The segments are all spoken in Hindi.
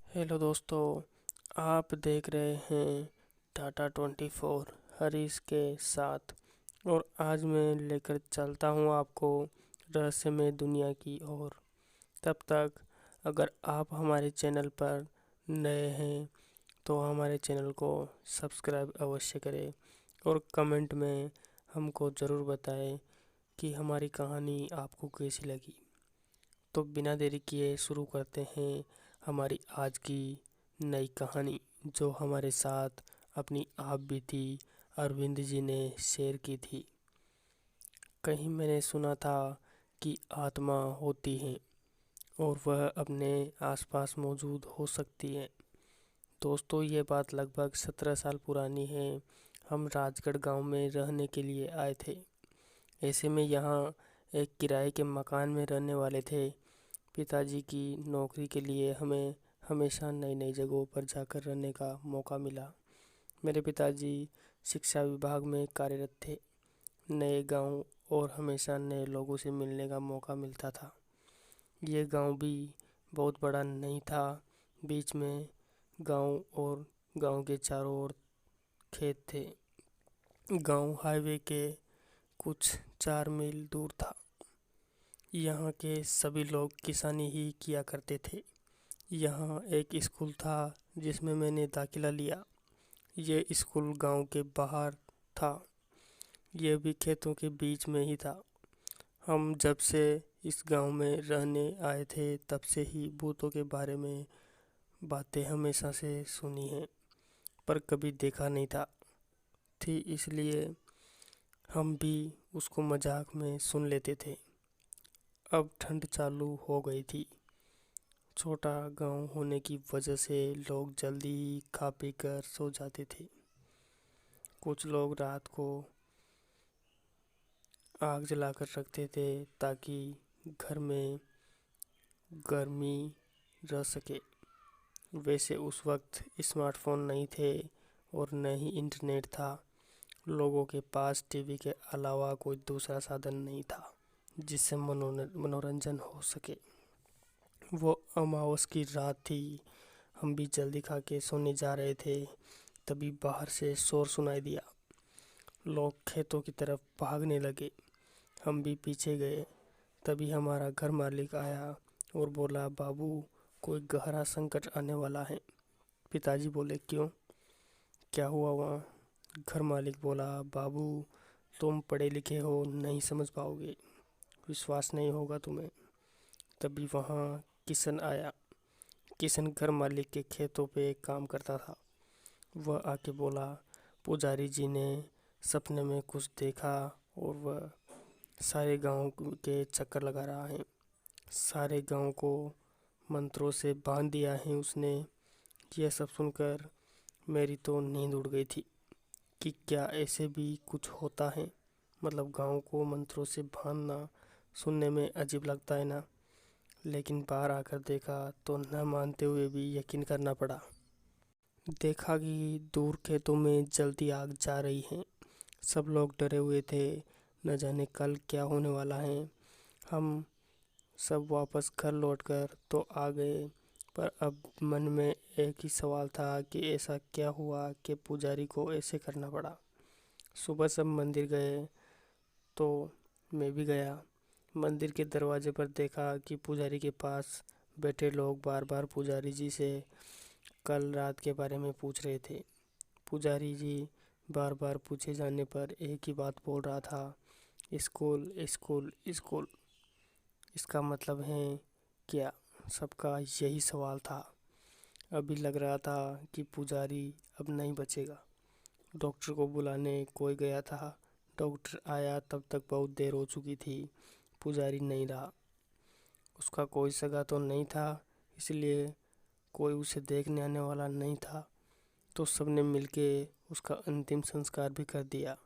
हेलो दोस्तों, आप देख रहे हैं टाटा 24 हरीश के साथ। और आज मैं लेकर चलता हूं आपको रहस्यमय दुनिया की ओर। तब तक अगर आप हमारे चैनल पर नए हैं तो हमारे चैनल को सब्सक्राइब अवश्य करें और कमेंट में हमको ज़रूर बताएं कि हमारी कहानी आपको कैसी लगी। तो बिना देरी किए शुरू करते हैं हमारी आज की नई कहानी, जो हमारे साथ अपनी आप बीती अरविंद जी ने शेयर की थी। कहीं मैंने सुना था कि आत्मा होती है और वह अपने आसपास मौजूद हो सकती है। दोस्तों, ये बात लगभग 17 साल पुरानी है। हम राजगढ़ गांव में रहने के लिए आए थे। ऐसे में यहाँ एक किराए के मकान में रहने वाले थे। पिताजी की नौकरी के लिए हमें हमेशा नई नई जगहों पर जाकर रहने का मौका मिला। मेरे पिताजी शिक्षा विभाग में कार्यरत थे। नए गांव और हमेशा नए लोगों से मिलने का मौका मिलता था। ये गांव भी बहुत बड़ा नहीं था। बीच में गांव और गांव के चारों ओर खेत थे। गांव हाईवे के कुछ 4 मील दूर था। यहाँ के सभी लोग किसानी ही किया करते थे। यहाँ एक स्कूल था जिसमें मैंने दाखिला लिया। ये स्कूल गांव के बाहर था। यह भी खेतों के बीच में ही था। हम जब से इस गांव में रहने आए थे तब से ही भूतों के बारे में बातें हमेशा से सुनी हैं, पर कभी देखा नहीं थी, इसलिए हम भी उसको मजाक में सुन लेते थे। अब ठंड चालू हो गई थी। छोटा गांव होने की वजह से लोग जल्दी ही खा पी कर सो जाते थे। कुछ लोग रात को आग जलाकर रखते थे ताकि घर में गर्मी रह सके। वैसे उस वक्त स्मार्टफोन नहीं थे और न ही इंटरनेट था। लोगों के पास टीवी के अलावा कोई दूसरा साधन नहीं था जिससे मनोरंजन हो सके। वो अमावस की रात थी। हम भी जल्दी खा के सोने जा रहे थे, तभी बाहर से शोर सुनाई दिया। लोग खेतों की तरफ भागने लगे। हम भी पीछे गए। तभी हमारा घर मालिक आया और बोला, बाबू, कोई गहरा संकट आने वाला है। पिताजी बोले, क्यों, क्या हुआ वहाँ? घर मालिक बोला, बाबू, तुम पढ़े लिखे हो, नहीं समझ पाओगे, विश्वास नहीं होगा तुम्हें। तभी वहाँ किशन आया। किशन घर मालिक के खेतों पे काम करता था। वह आके बोला, पुजारी जी ने सपने में कुछ देखा और वह सारे गांव के चक्कर लगा रहा है। सारे गांव को मंत्रों से बांध दिया है उसने। यह सब सुनकर मेरी तो नींद उड़ गई थी कि क्या ऐसे भी कुछ होता है। मतलब गांव को मंत्रों से बांधना सुनने में अजीब लगता है ना, लेकिन बाहर आकर देखा तो न मानते हुए भी यकीन करना पड़ा। देखा कि दूर खेतों में जल्दी आग जा रही है। सब लोग डरे हुए थे, न जाने कल क्या होने वाला है। हम सब वापस घर लौटकर तो आ गए, पर अब मन में एक ही सवाल था कि ऐसा क्या हुआ कि पुजारी को ऐसे करना पड़ा। सुबह सब मंदिर गए तो मैं भी गया। मंदिर के दरवाजे पर देखा कि पुजारी के पास बैठे लोग बार बार पुजारी जी से कल रात के बारे में पूछ रहे थे। पुजारी जी बार बार पूछे जाने पर एक ही बात बोल रहा था, स्कूल स्कूल स्कूल। इसका मतलब है क्या? सबका यही सवाल था। अभी लग रहा था कि पुजारी अब नहीं बचेगा। डॉक्टर को बुलाने कोई गया था। डॉक्टर आया तब तक बहुत देर हो चुकी थी। पुजारी नहीं रहा। उसका कोई सगा तो नहीं था, इसलिए कोई उसे देखने आने वाला नहीं था। तो सबने मिलके उसका अंतिम संस्कार भी कर दिया।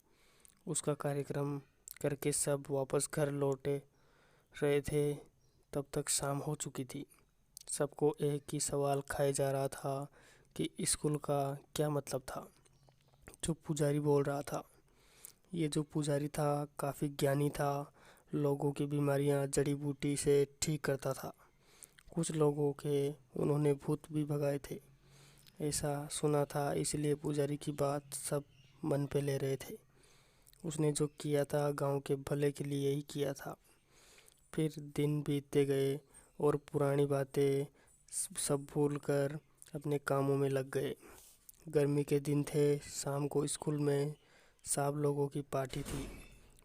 उसका कार्यक्रम करके सब वापस घर लौटे रहे थे, तब तक शाम हो चुकी थी। सबको एक ही सवाल खाए जा रहा था कि स्कूल का क्या मतलब था जो पुजारी बोल रहा था। ये जो पुजारी था काफ़ी ज्ञानी था। लोगों की बीमारियां जड़ी बूटी से ठीक करता था। कुछ लोगों के उन्होंने भूत भी भगाए थे, ऐसा सुना था। इसलिए पुजारी की बात सब मन पे ले रहे थे। उसने जो किया था गांव के भले के लिए ही किया था। फिर दिन बीतते गए और पुरानी बातें सब भूल कर अपने कामों में लग गए। गर्मी के दिन थे। शाम को स्कूल में सब लोगों की पार्टी थी।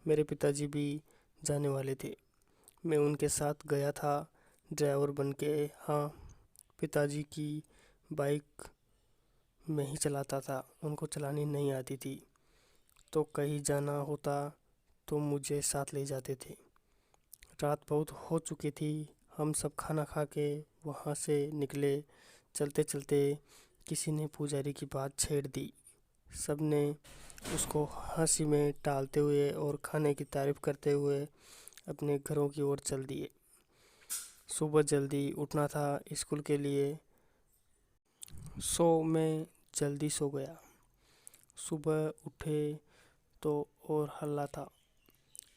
मेरे पिताजी भी जाने वाले थे। मैं उनके साथ गया था ड्राइवर बन के। हाँ, पिताजी की बाइक मैं ही चलाता था, उनको चलानी नहीं आती थी। तो कहीं जाना होता तो मुझे साथ ले जाते थे। रात बहुत हो चुकी थी। हम सब खाना खा के वहाँ से निकले। चलते चलते किसी ने पुजारी की बात छेड़ दी। सब ने उसको हंसी में टालते हुए और खाने की तारीफ करते हुए अपने घरों की ओर चल दिए। सुबह जल्दी उठना था स्कूल के लिए, सो मैं जल्दी सो गया। सुबह उठे तो और हल्ला था।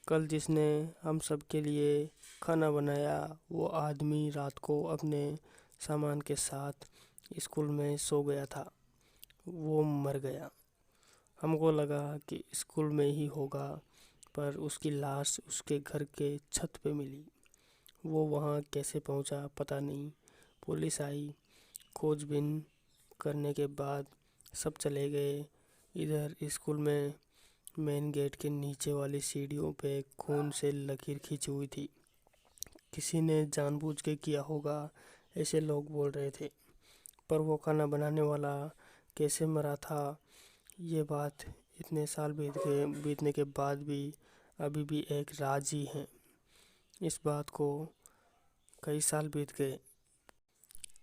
कल जिसने हम सब के लिए खाना बनाया वो आदमी रात को अपने सामान के साथ स्कूल में सो गया था। वो मर गया। हमको लगा कि स्कूल में ही होगा, पर उसकी लाश उसके घर के छत पे मिली। वो वहाँ कैसे पहुँचा पता नहीं। पुलिस आई। खोजबीन करने के बाद सब चले गए। इधर स्कूल में मेन गेट के नीचे वाली सीढ़ियों पे खून से लकीर खींची हुई थी। किसी ने जानबूझ के किया होगा, ऐसे लोग बोल रहे थे। पर वो खाना बनाने वाला कैसे मरा था, ये बात इतने साल बीतने के बाद भी अभी भी एक राज ही है। इस बात को कई साल बीत गए।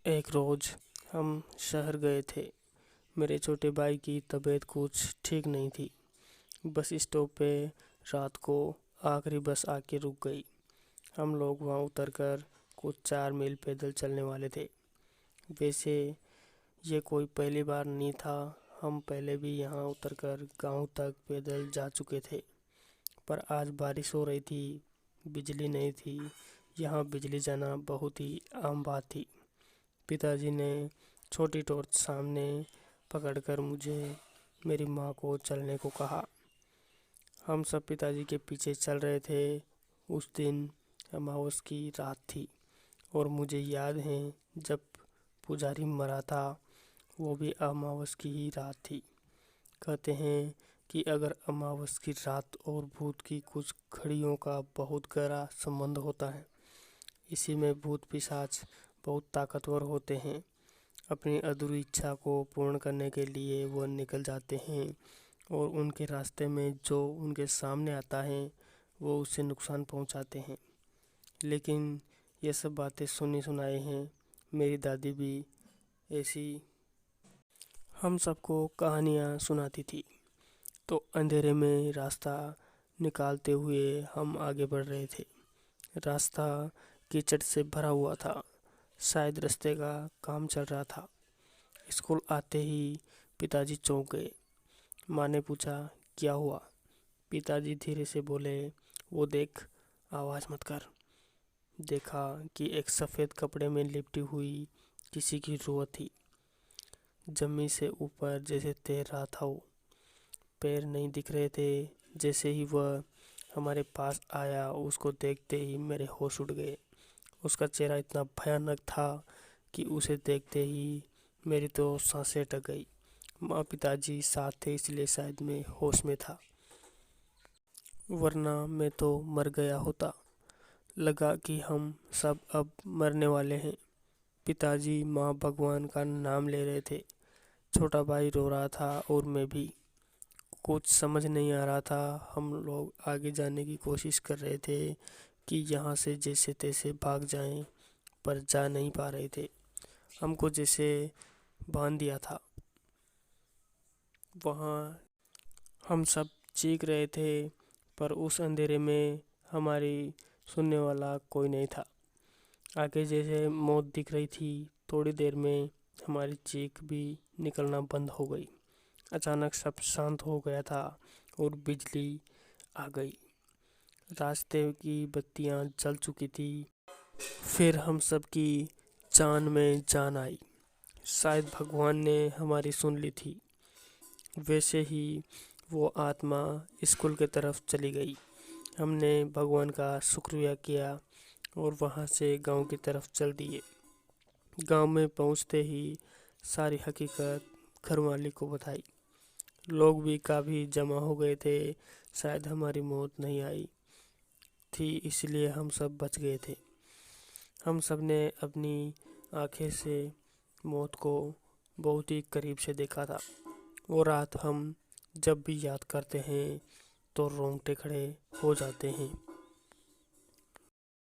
एक रोज़ हम शहर गए थे। मेरे छोटे भाई की तबीयत कुछ ठीक नहीं थी। बस स्टॉप पे रात को आखिरी बस आके रुक गई। हम लोग वहाँ उतरकर कुछ 4 मील पैदल चलने वाले थे। वैसे ये कोई पहली बार नहीं था। हम पहले भी यहाँ उतरकर गांव तक पैदल जा चुके थे। पर आज बारिश हो रही थी, बिजली नहीं थी। यहाँ बिजली जाना बहुत ही आम बात थी। पिताजी ने छोटी टॉर्च सामने पकड़कर मुझे मेरी माँ को चलने को कहा। हम सब पिताजी के पीछे चल रहे थे। उस दिन अमावस की रात थी और मुझे याद है जब पुजारी मरा था वो भी अमावस की ही रात थी। कहते हैं कि अगर अमावस की रात और भूत की कुछ घड़ियों का बहुत गहरा संबंध होता है। इसी में भूत पिशाच बहुत ताकतवर होते हैं। अपनी अधूरी इच्छा को पूर्ण करने के लिए वो निकल जाते हैं और उनके रास्ते में जो उनके सामने आता है वो उसे नुकसान पहुंचाते हैं। लेकिन ये सब बातें सुनी सुनाई हैं। मेरी दादी भी ऐसी हम सबको कहानियाँ सुनाती थी। तो अंधेरे में रास्ता निकालते हुए हम आगे बढ़ रहे थे। रास्ता कीचड़ से भरा हुआ था। शायद रास्ते का काम चल रहा था। स्कूल आते ही पिताजी चौंक गए। माँ ने पूछा, क्या हुआ? पिताजी धीरे से बोले, वो देख, आवाज़ मत कर। देखा कि एक सफ़ेद कपड़े में लिपटी हुई किसी की रूह थी। जमीन से ऊपर जैसे तैर रहा था वो। पैर नहीं दिख रहे थे। जैसे ही वह हमारे पास आया उसको देखते ही मेरे होश उड़ गए। उसका चेहरा इतना भयानक था कि उसे देखते ही मेरी तो सांसें अटक गई। माँ पिताजी साथ थे इसलिए शायद मैं होश में था, वरना मैं तो मर गया होता। लगा कि हम सब अब मरने वाले हैं। पिताजी माँ भगवान का नाम ले रहे थे। छोटा भाई रो रहा था और मैं भी। कुछ समझ नहीं आ रहा था। हम लोग आगे जाने की कोशिश कर रहे थे कि यहाँ से जैसे तैसे भाग जाएं, पर जा नहीं पा रहे थे। हमको जैसे बांध दिया था। वहाँ हम सब चीख रहे थे, पर उस अंधेरे में हमारी सुनने वाला कोई नहीं था। आगे जैसे मौत दिख रही थी। थोड़ी देर में हमारी चीख भी निकलना बंद हो गई। अचानक सब शांत हो गया था और बिजली आ गई। रास्ते की बत्तियां जल चुकी थी। फिर हम सब की जान में जान आई। शायद भगवान ने हमारी सुन ली थी। वैसे ही वो आत्मा स्कूल की तरफ चली गई। हमने भगवान का शुक्रिया किया और वहाँ से गांव की तरफ चल दिए। गांव में पहुँचते ही सारी हकीकत घर मालिक को बताई। लोग भी काफ़ी जमा हो गए थे। शायद हमारी मौत नहीं आई थी, इसलिए हम सब बच गए थे। हम सब ने अपनी आंखें से मौत को बहुत ही करीब से देखा था। वो रात हम जब भी याद करते हैं तो रोंगटे खड़े हो जाते हैं।